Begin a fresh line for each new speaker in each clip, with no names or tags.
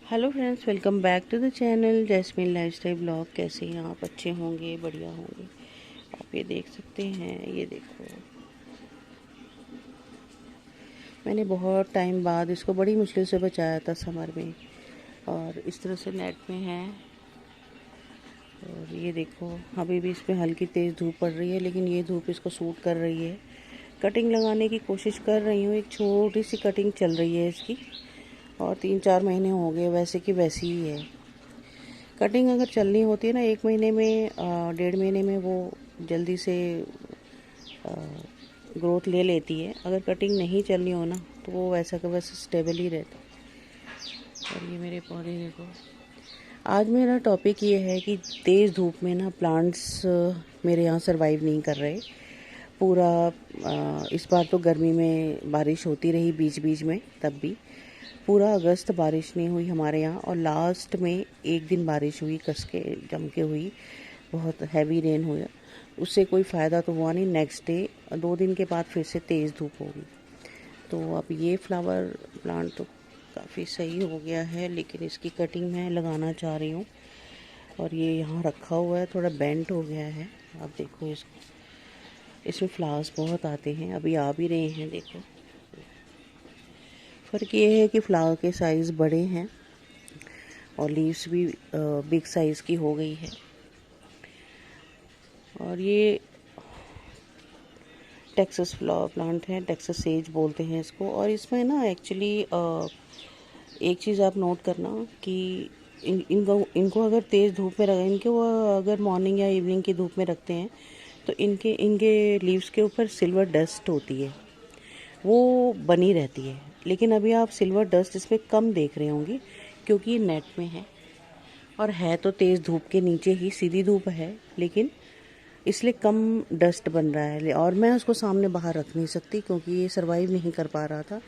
Hello friends, welcome back to the channel Jasmine lifestyle blog. कैसे हैं आप? अच्छे होंगे, बढ़िया होंगे। आप ये देख सकते हैं, ये देखो, मैंने बहुत टाइम बाद इसको बड़ी मुश्किल से बचाया था समर में, और इस तरह से नेट में है। और ये देखो, अभी भी इसमें हल्की तेज़ धूप पड़ रही है, लेकिन ये धूप इसको सूट कर रही है। कटिंग लगाने की कोशिश कर रही हूँ, एक छोटी सी कटिंग चल रही है इसकी, और 3-4 महीने हो गए वैसे की वैसी ही है। कटिंग अगर चलनी होती है ना 1 महीने में, 1.5 महीने में, वो जल्दी से ग्रोथ ले लेती है। अगर कटिंग नहीं चलनी हो ना तो वो वैसा का वैसा स्टेबल ही रहता है। और ये मेरे पौधे देखो। आज मेरा टॉपिक ये है कि तेज़ धूप में ना प्लांट्स मेरे यहाँ सरवाइव नहीं कर रहे पूरा। इस बार तो गर्मी में बारिश होती रही बीच बीच में, तब भी पूरा अगस्त बारिश नहीं हुई हमारे यहाँ, और लास्ट में एक दिन बारिश हुई, कस के जम के हुई, बहुत हैवी रेन हुआ। उससे कोई फ़ायदा तो हुआ नहीं। नेक्स्ट डे 2 दिन के बाद फिर से तेज़ धूप होगी। तो अब ये फ्लावर प्लांट तो काफ़ी सही हो गया है, लेकिन इसकी कटिंग मैं लगाना चाह रही हूँ। और ये यहाँ रखा हुआ है, थोड़ा बेंट हो गया है। अब देखो इसको, इसमें फ्लावर्स बहुत आते हैं, अभी आ भी रहे हैं। देखो, फ़र्क ये है कि फ्लावर के साइज़ बड़े हैं और लीव्स भी बिग साइज़ की हो गई है। और ये टेक्सास फ्लावर प्लांट है, टेक्सास सेज बोलते हैं इसको। और इसमें ना एक्चुअली एक चीज़ आप नोट करना कि इनको अगर तेज़ धूप में रखें, इनके वो अगर मॉर्निंग या इवनिंग की धूप में रखते हैं तो इनके इनके लीव्स के ऊपर सिल्वर डस्ट होती है, वो बनी रहती है। लेकिन अभी आप सिल्वर डस्ट इसमें कम देख रहे होंगे, क्योंकि ये नेट में है और है तो तेज़ धूप के नीचे ही, सीधी धूप है, लेकिन इसलिए कम डस्ट बन रहा है। और मैं उसको सामने बाहर रख नहीं सकती क्योंकि ये सरवाइव नहीं कर पा रहा था,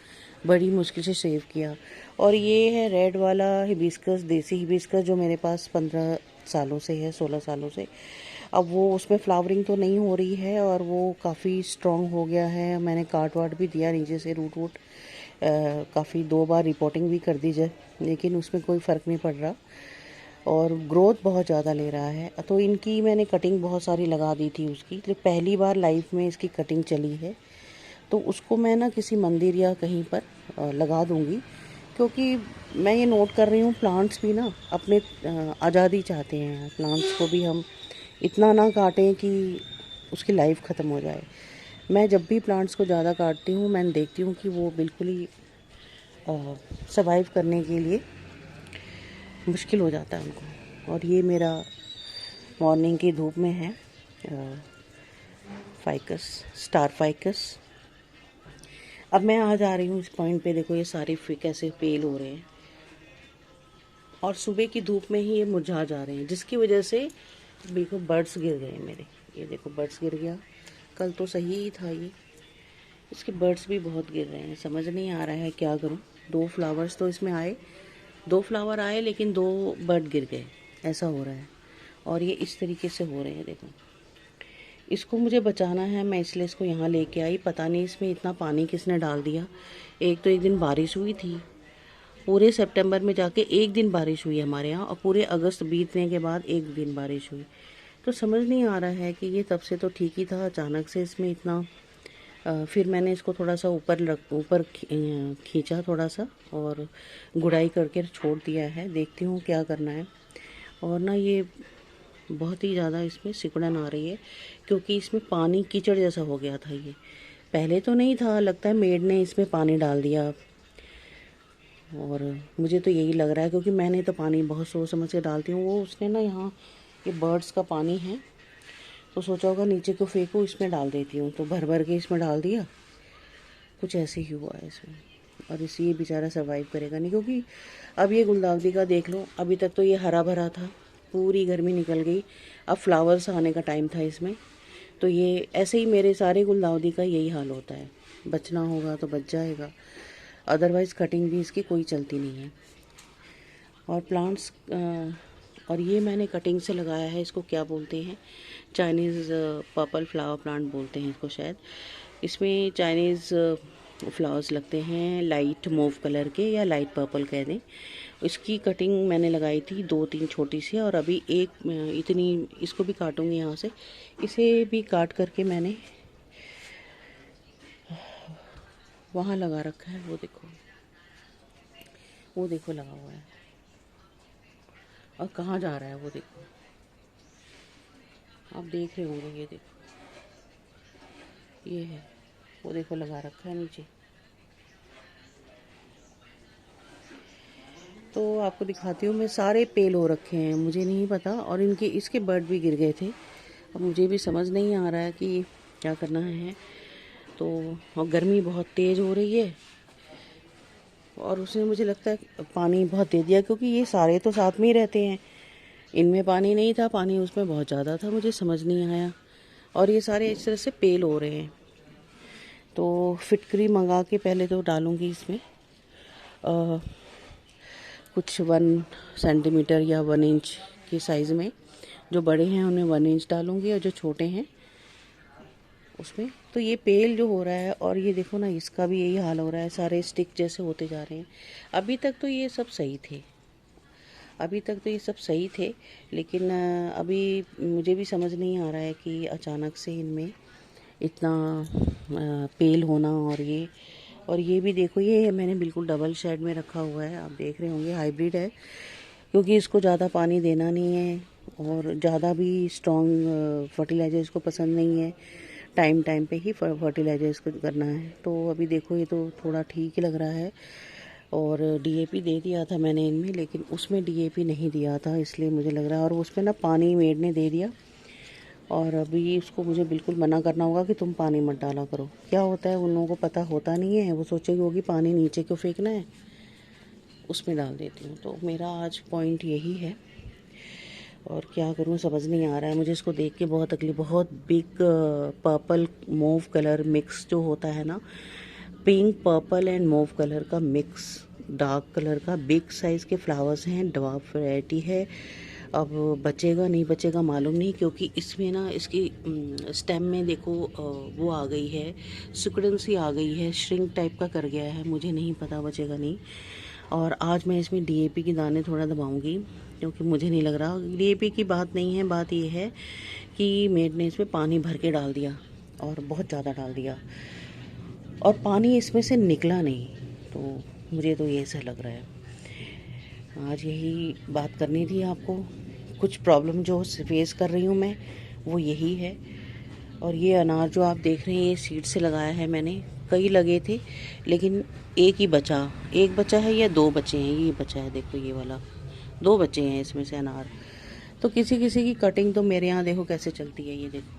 बड़ी मुश्किल से सेव किया। और ये है रेड वाला हिबिस्कस, देसी हिबिस्कस, जो मेरे पास 15 सालों से है, 16 सालों से। अब वो उसमें फ्लावरिंग तो नहीं हो रही है और वो काफ़ी स्ट्रॉन्ग हो गया है। मैंने काट वाट भी दिया नीचे से, रूट वूट काफ़ी 2 बार रिपोर्टिंग भी कर दी जाए, लेकिन उसमें कोई फ़र्क नहीं पड़ रहा और ग्रोथ बहुत ज़्यादा ले रहा है। तो इनकी मैंने कटिंग बहुत सारी लगा दी थी उसकी, तो पहली बार लाइफ में इसकी कटिंग चली है। तो उसको मैं ना किसी मंदिर या कहीं पर लगा दूंगी, क्योंकि मैं ये नोट कर रही हूँ प्लांट्स भी ना अपने आज़ादी चाहते हैं। प्लांट्स को भी हम इतना ना काटें कि उसकी लाइफ ख़त्म हो जाए। मैं जब भी प्लांट्स को ज़्यादा काटती हूँ, मैं देखती हूँ कि वो बिल्कुल ही सर्वाइव करने के लिए मुश्किल हो जाता है उनको। और ये मेरा मॉर्निंग की धूप में है फाइकस, स्टार फाइकस। अब मैं आ जा रही हूँ इस पॉइंट पे, देखो ये सारे कैसे पेल हो रहे हैं और सुबह की धूप में ही ये मुरझा जा रहे हैं, जिसकी वजह से देखो बर्ड्स गिर गए मेरे। ये देखो बर्ड्स गिर गया, कल तो सही ही था ये। इसके बर्ड्स भी बहुत गिर रहे हैं, समझ नहीं आ रहा है क्या करूँ। 2 फ्लावर्स तो इसमें आए, 2 फ्लावर आए, लेकिन 2 बर्ड गिर गए, ऐसा हो रहा है। और ये इस तरीके से हो रहे हैं, देखो। इसको मुझे बचाना है, मैं इसलिए इसको यहाँ लेके आई। पता नहीं इसमें इतना पानी किसने डाल दिया। एक तो एक दिन बारिश हुई थी, पूरे सितंबर में जाके एक दिन बारिश हुई हमारे यहाँ, और पूरे अगस्त बीतने के बाद एक दिन बारिश हुई। तो समझ नहीं आ रहा है कि ये तब से तो ठीक ही था, अचानक से इसमें इतना। फिर मैंने इसको थोड़ा सा ऊपर खींचा थोड़ा सा, और गुड़ाई करके छोड़ दिया है। देखती हूँ क्या करना है। और ना ये बहुत ही ज़्यादा इसमें सिकुड़न आ रही है, क्योंकि इसमें पानी कीचड़ जैसा हो गया था। ये पहले तो नहीं था, लगता है मेड ने इसमें पानी डाल दिया। और मुझे तो यही लग रहा है, क्योंकि मैंने तो पानी बहुत सोच समझ के डालती हूँ। वो उसने ना यहाँ, ये बर्ड्स का पानी है, तो सोचा होगा नीचे को फेंकूँ, इसमें डाल देती हूँ, तो भर भर के इसमें डाल दिया। कुछ ऐसे ही हुआ है इसमें। और इस ये बेचारा सर्वाइव करेगा नहीं, क्योंकि अब ये गुलदाउदी का देख लो, अभी तक तो ये हरा भरा था, पूरी गर्मी निकल गई, अब फ्लावर्स आने का टाइम था इसमें। तो ये ऐसे ही मेरे सारे गुलदाउदी का यही हाल होता है, बचना होगा तो बच जाएगा, अदरवाइज़ कटिंग भी इसकी कोई चलती नहीं है। और प्लांट्स और ये मैंने कटिंग से लगाया है, इसको क्या बोलते हैं, चाइनीज़ पर्पल फ्लावर प्लांट बोलते हैं इसको शायद। इसमें चाइनीज़ फ्लावर्स लगते हैं, लाइट मूव कलर के या लाइट पर्पल कह दें। इसकी कटिंग मैंने लगाई थी 2-3 छोटी सी, और अभी एक इतनी इसको भी काटूंगी यहाँ से। इसे भी काट करके मैंने वहाँ लगा रखा है, वो देखो लगा हुआ है। और कहाँ जा रहा है वो देखो, आप देख रहे होंगे, ये देखो, ये है, वो देखो लगा रखा है नीचे। तो आपको दिखाती हूँ मैं, सारे पेल हो रखे हैं, मुझे नहीं पता, और इसके बर्ड भी गिर गए थे। अब मुझे भी समझ नहीं आ रहा है कि क्या करना है। तो और गर्मी बहुत तेज़ हो रही है, और उसने मुझे लगता है पानी बहुत दे दिया, क्योंकि ये सारे तो साथ में ही रहते हैं। इनमें पानी नहीं था, पानी उसमें बहुत ज़्यादा था, मुझे समझ नहीं आया। और ये सारे इस तरह से पेल हो रहे हैं। तो फिटकरी मंगा के पहले तो डालूँगी इसमें कुछ 1 सेंटीमीटर या 1 इंच के साइज़ में। जो बड़े हैं उन्हें 1 इंच डालूँगी, और जो छोटे हैं उसमें। तो ये पेल जो हो रहा है, और ये देखो ना, इसका भी यही हाल हो रहा है, सारे स्टिक जैसे होते जा रहे हैं। अभी तक तो ये सब सही थे, लेकिन अभी मुझे भी समझ नहीं आ रहा है कि अचानक से इनमें इतना पेल होना। और ये भी देखो, ये मैंने बिल्कुल डबल शेड में रखा हुआ है, आप देख रहे होंगे, हाइब्रिड है, क्योंकि इसको ज़्यादा पानी देना नहीं है, और ज़्यादा भी स्ट्रॉन्ग फर्टिलाइज़र इसको पसंद नहीं है। टाइम पे ही फर्टिलाइज़र इसको करना है। तो अभी देखो, ये तो थोड़ा ठीक ही लग रहा है। और डीएपी दे दिया था मैंने इनमें, लेकिन उसमें डीएपी नहीं दिया था, इसलिए मुझे लग रहा है। और उसमें ना पानी मेड ने दे दिया, और अभी इसको मुझे बिल्कुल मना करना होगा कि तुम पानी मत डाला करो। क्या होता है, उन लोगों को पता होता नहीं है, वो सोचेगी होगी पानी नीचे क्यों फेंकना है, उसमें डाल देती हूँ। तो मेरा आज पॉइंट यही है, और क्या करूँ समझ नहीं आ रहा है। मुझे इसको देख के बहुत तकलीफ, बहुत big purple move colour mix जो होता है ना, pink purple and move colour का मिक्स, डार्क कलर का, बिग साइज़ के फ्लावर्स हैं, ड्वार्फ वैरायटी है। अब बचेगा नहीं बचेगा मालूम नहीं, क्योंकि इसमें ना इसकी स्टेम में देखो वो आ गई है, सिकुड़न सी आ गई है, श्रिंक टाइप का कर गया है, मुझे नहीं पता बचेगा नहीं। और आज मैं इसमें डीएपी के दाने थोड़ा दबाऊंगी, क्योंकि मुझे नहीं लग रहा। डीएपी की बात नहीं है, बात ये है कि मेड ने इसमें पानी भर के डाल दिया, और बहुत ज़्यादा डाल दिया, और पानी इसमें से निकला नहीं। तो मुझे तो ये ऐसा लग रहा है। आज यही बात करनी थी आपको। कुछ प्रॉब्लम जो फेस कर रही हूँ मैं, वो यही है। और ये अनार जो आप देख रहे हैं, ये सीड से लगाया है मैंने, कई लगे थे, लेकिन एक बचा है, या 2 बचे हैं, ये बचा है, देखो ये वाला 2 बचे हैं इसमें से अनार। तो किसी किसी की कटिंग तो मेरे यहाँ देखो कैसे चलती है, ये देखो।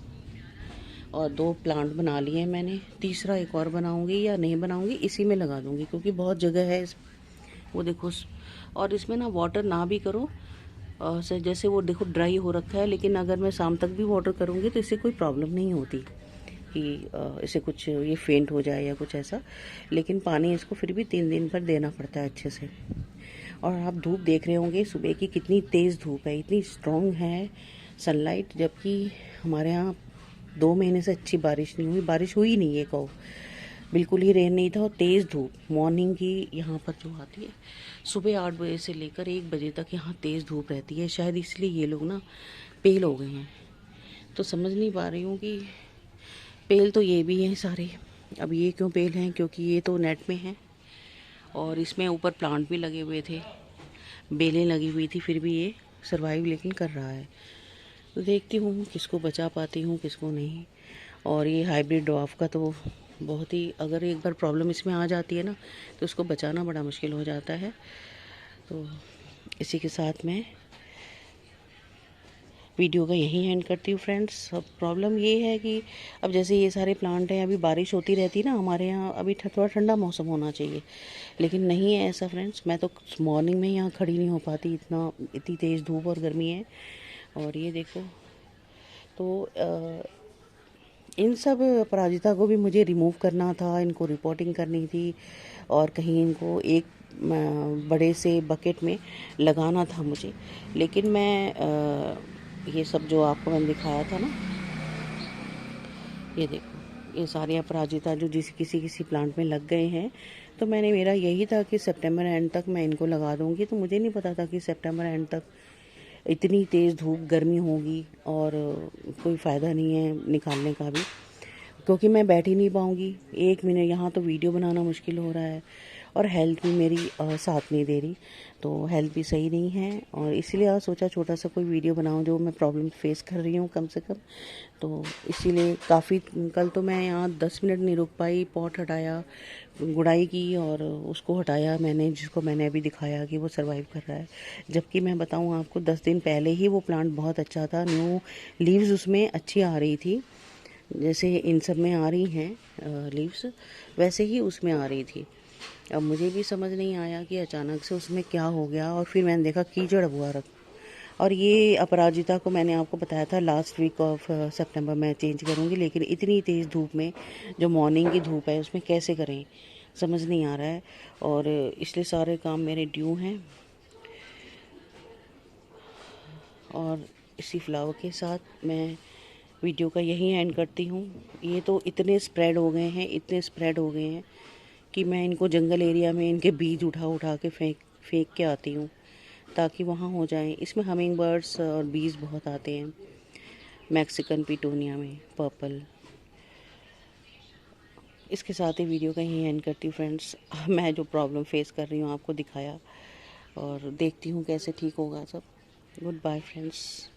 और 2 प्लांट बना लिए हैं मैंने, तीसरा एक और बनाऊंगी, या नहीं बनाऊंगी, इसी में लगा दूंगी, क्योंकि बहुत जगह है वो देखो। और इसमें ना वाटर ना भी करो, जैसे वो देखो ड्राई हो रखा है, लेकिन अगर मैं शाम तक भी वाटर करूँगी तो इससे कोई प्रॉब्लम नहीं होती कि इसे कुछ ये फेंट हो जाए या कुछ ऐसा। लेकिन पानी इसको फिर भी 3 दिन पर देना पड़ता है अच्छे से। और आप धूप देख रहे होंगे सुबह की, कितनी तेज़ धूप है, इतनी स्ट्रॉन्ग है सनलाइट, जबकि हमारे यहाँ 2 महीने से अच्छी बारिश नहीं हुई, बारिश हुई नहीं है कहो, बिल्कुल ही रेन नहीं था। और तेज़ धूप मॉर्निंग की यहाँ पर जो आती है, सुबह 8 बजे से लेकर 1 बजे तक यहाँ तेज़ धूप रहती है। शायद इसलिए ये लोग ना पेल हो गए हैं। तो समझ नहीं पा रही हूँ कि पेल तो ये भी हैं सारे। अब ये क्यों पेल हैं, क्योंकि ये तो नेट में हैं, और इसमें ऊपर प्लांट भी लगे हुए थे, बेलें लगी हुई थी, फिर भी ये सर्वाइव लेकिन कर रहा है। तो देखती हूँ किसको बचा पाती हूँ, किसको नहीं। और ये हाइब्रिड ड्वार्फ का तो बहुत ही, अगर एक बार प्रॉब्लम इसमें आ जाती है ना, तो उसको बचाना बड़ा मुश्किल हो जाता है। तो इसी के साथ मैं वीडियो का यहीं एंड करती हूँ फ्रेंड्स। अब प्रॉब्लम ये है कि अब जैसे ये सारे प्लांट हैं, अभी बारिश होती रहती ना हमारे यहाँ, अभी थोड़ा ठंडा मौसम होना चाहिए, लेकिन नहीं है ऐसा फ्रेंड्स। मैं तो मॉर्निंग में यहाँ खड़ी नहीं हो पाती, इतनी तेज़ धूप और गर्मी है। और ये देखो, तो इन सब अपराजिता को भी मुझे रिमूव करना था, इनको रिपोर्टिंग करनी थी, और कहीं इनको एक बड़े से बकेट में लगाना था मुझे। लेकिन मैं ये सब जो आपको मैंने दिखाया था ना, ये देखो, ये सारे अपराजिता जो किसी किसी प्लांट में लग गए हैं, तो मेरा यही था कि सितंबर एंड तक मैं इनको लगा दूँगी। तो मुझे नहीं पता था कि सितंबर एंड तक इतनी तेज़ धूप गर्मी होगी और कोई फ़ायदा नहीं है निकालने का भी, क्योंकि मैं बैठ ही नहीं पाऊँगी 1 मिनट। यहाँ तो वीडियो बनाना मुश्किल हो रहा है और हेल्थ भी मेरी साथ नहीं दे रही, तो हेल्थ भी सही नहीं है। और इसीलिए आज सोचा छोटा सा कोई वीडियो बनाऊँ जो मैं प्रॉब्लम फेस कर रही हूँ कम से कम। तो इसीलिए काफ़ी कल तो मैं यहाँ 10 मिनट नहीं रुक पाई, पॉट हटाया, गुड़ाई की और उसको हटाया मैंने, जिसको मैंने अभी दिखाया कि वो सर्वाइव कर रहा है। जबकि मैं बताऊँ आपको 10 दिन पहले ही वो प्लांट बहुत अच्छा था, न्यू लीव्स उसमें अच्छी आ रही थी, जैसे इन सब में आ रही हैं लीव्स, वैसे ही उसमें आ रही थी। अब मुझे भी समझ नहीं आया कि अचानक से उसमें क्या हो गया, और फिर मैंने देखा कीचड़ हुआ रख। और ये अपराजिता को मैंने आपको बताया था लास्ट वीक ऑफ सितंबर मैं चेंज करूँगी, लेकिन इतनी तेज़ धूप में जो मॉर्निंग की धूप है उसमें कैसे करें समझ नहीं आ रहा है, और इसलिए सारे काम मेरे ड्यू हैं। और इसी फ्लावर के साथ मैं वीडियो का यही एंड करती हूँ। ये तो इतने स्प्रेड हो गए हैं, इतने स्प्रेड हो गए हैं कि मैं इनको जंगल एरिया में इनके बीज उठा उठा के फेंक के आती हूँ ताकि वहाँ हो जाएं। इसमें हमिंग बर्ड्स और बीज बहुत आते हैं, मैक्सिकन पिटूनिया में पर्पल। इसके साथ ही वीडियो का यही एंड करती हूँ फ्रेंड्स। मैं जो प्रॉब्लम फेस कर रही हूँ आपको दिखाया, और देखती हूँ कैसे ठीक होगा सब। Goodbye friends.